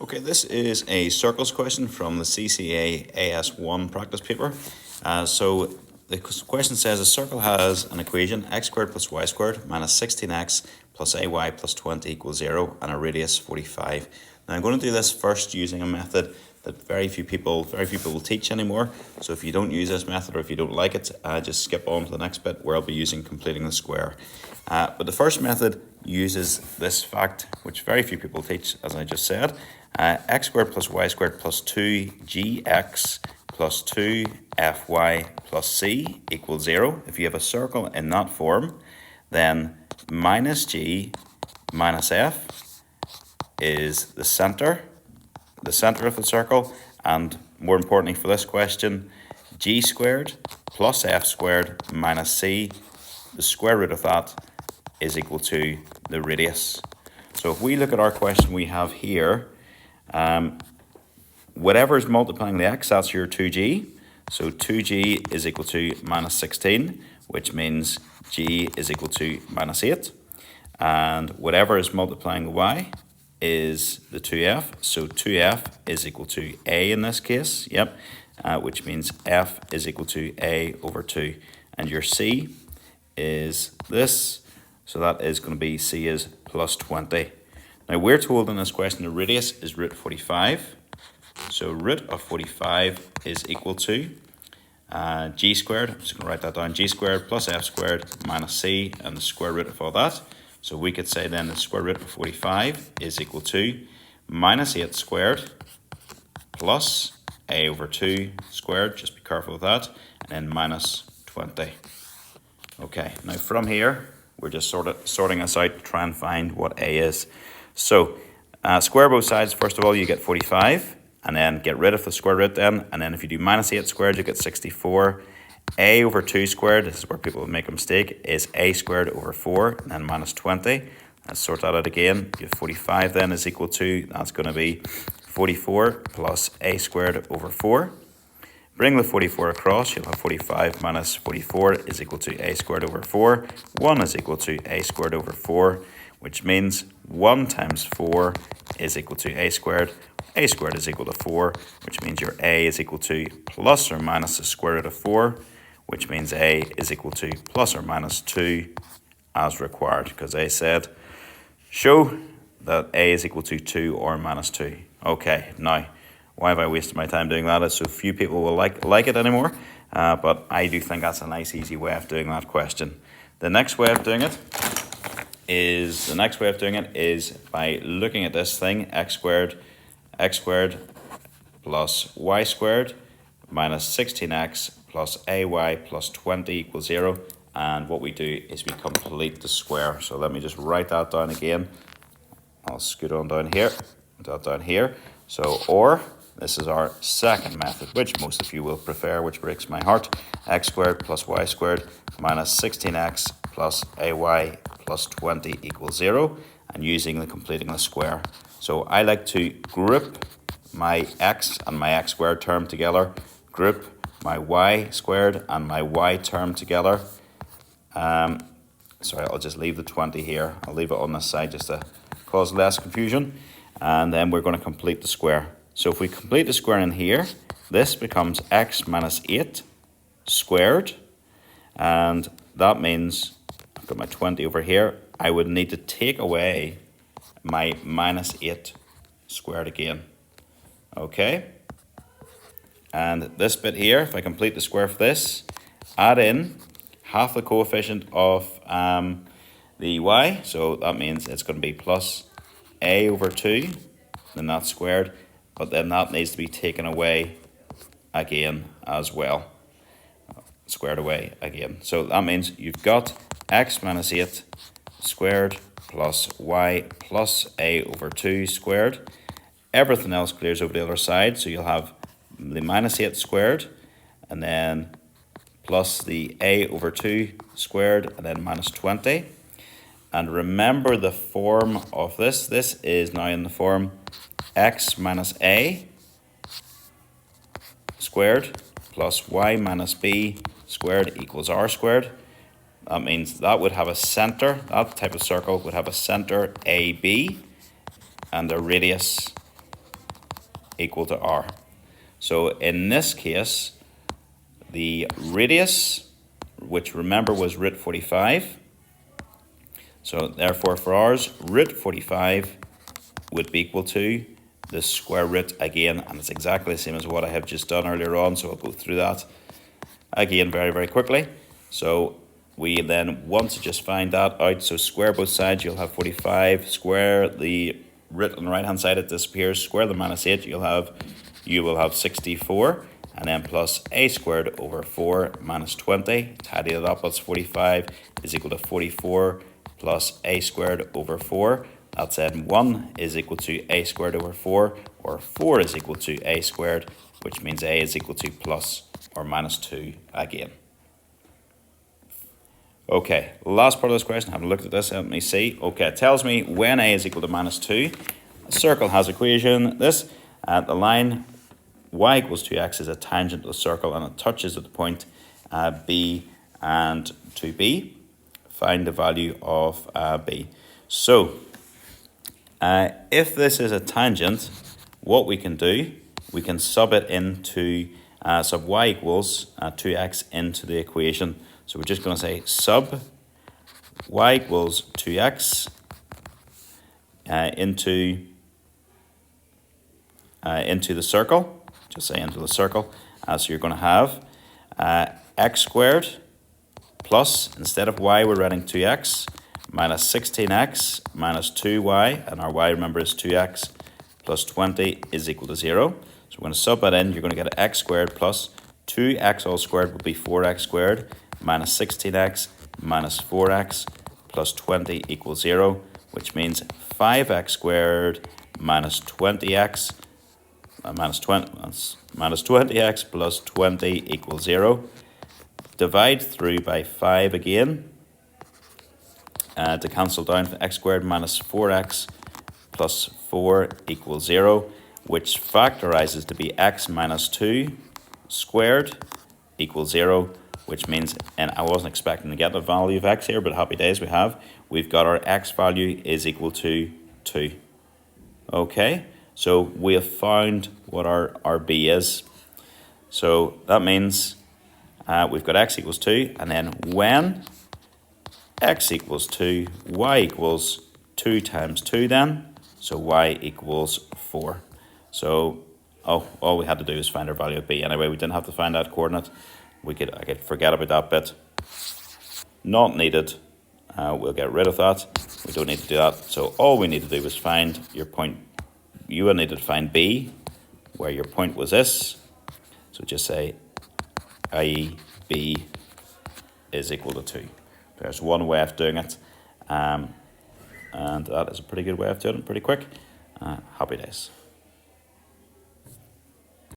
Okay, this is a circles question from the CCEA AS1 practice paper. So the question says a circle has an equation x squared plus y squared minus 16x plus ay plus 20 equals 0 and a radius 45. Now I'm going to do this first using a method that very few people will teach anymore. So if you don't use this method or if you don't like it, just skip on to the next bit where I'll be using completing the square. But the first method uses this fact, which very few people teach, as I just said. X squared plus y squared plus 2gx plus 2fy plus c equals 0. If you have a circle in that form, then minus g minus f is the center of the circle, and more importantly for this question, g squared plus f squared minus c, the square root of that is equal to the radius. So if we look at our question we have here, whatever is multiplying the x, that's your 2g. So 2g is equal to minus 16, which means g is equal to minus 8. And whatever is multiplying the y is the 2f. So 2f is equal to a in this case, which means f is equal to a over 2. And your c is this, so that is going to be c is plus 20. Now we're told in this question the radius is root 45. So root of 45 is equal to g squared. I'm just going to write that down. G squared plus f squared minus c and the square root of all that. So we could say then the square root of 45 is equal to minus 8 squared plus a over 2 squared. Just be careful with that. And then minus 20. Okay, now from here, we're just sorting this out to try and find what a is. So square both sides. First of all, you get 45, and then get rid of the square root then. And then if you do minus 8 squared, you get 64. A over 2 squared, this is where people make a mistake, is a squared over 4, and then minus 20. Let's sort that out again. You have 45 then is equal to, that's going to be 44 plus a squared over 4. Bring the 44 across, you'll have 45 minus 44 is equal to a squared over 4. 1 is equal to a squared over 4, which means 1 times 4 is equal to a squared. A squared is equal to 4, which means your a is equal to plus or minus the square root of 4, which means a is equal to plus or minus 2 as required, because they said show that a is equal to 2 or minus 2. Okay, now, why have I wasted my time doing that? It's so few people will like it anymore, but I do think that's a nice, easy way of doing that question. The next way of doing it is by looking at this thing, x squared plus y squared minus 16x plus ay plus 20 equals 0. And what we do is we complete the square. So let me just write that down again. I'll scoot on down here, down here. So, or this is our second method, which most of you will prefer, which breaks my heart. X squared plus y squared minus 16x plus ay plus 20 equals 0. And using the completing the square. So I like to group my x and my x squared term together, group my y squared and my y term together. Sorry, I'll just leave the 20 here. I'll leave it on this side just to cause less confusion. And then we're going to complete the square. So if we complete the square in here, this becomes x minus 8 squared. And that means, I've got my 20 over here, I would need to take away my minus 8 squared again. Okay, and this bit here, if I complete the square for this, add in half the coefficient of the y, so that means it's going to be plus a over 2, then that's squared, but then that needs to be taken away again as well, squared away again. So that means you've got x minus 8 squared plus y plus a over 2 squared. Everything else clears over the other side, so you'll have the minus 8 squared, and then plus the a over 2 squared, and then minus 20. And remember the form of this. This is now in the form x minus a squared plus y minus b squared equals r squared. That means that would have a center, that type of circle would have a center AB, and the radius equal to r. So in this case, the radius, which remember was root 45, so therefore for ours, root 45 would be equal to the square root again, and it's exactly the same as what I have just done earlier on, so I'll go through that again very, very quickly. So we then want to just find that out, so square both sides, you'll have 45, square the root on the right hand side, it disappears, square the minus 8, you will have 64, and then plus a squared over 4 minus 20, tidy it up, that's 45 is equal to 44 plus a squared over 4. That's then 1 is equal to a squared over 4, or 4 is equal to a squared, which means a is equal to plus or minus 2 again. Okay, last part of this question, have a look at this, let me see. Okay, it tells me when a is equal to minus 2, a circle has equation, this, the line y equals 2x is a tangent to the circle and it touches at the point B and 2B. Find the value of B. So, if this is a tangent, what we can do, we can sub it into, sub y equals 2x into the equation. So we're just going to say sub y equals 2x into the circle. Just say into the circle. So you're going to have x squared plus, instead of y, we're writing 2x, minus 16x minus 2y, and our y, remember, is 2x plus 20 is equal to 0. So we're going to sub that in. You're going to get x squared plus 2x all squared will be 4x squared minus 16x minus 4x plus 20 equals 0, which means 5x squared minus 20x minus 20x plus 20 equals 0. Divide through by 5 again to cancel down for x squared minus 4x plus 4 equals 0, which factorizes to be x minus 2 squared equals 0, which means, and I wasn't expecting to get the value of x here, but happy days we've got our x value is equal to 2. Okay, so we have found what our b is. So that means we've got x equals 2, and then when x equals 2, y equals 2 times 2 then, so y equals 4. So all we had to do is find our value of b. Anyway, we didn't have to find that coordinate. I could forget about that bit. Not needed. We'll get rid of that. We don't need to do that. So all we need to do is find your point. You will need to find b, where your point was this. So just say, i.e. b is equal to 2. There's one way of doing it. And that is a pretty good way of doing it, pretty quick. Happy days.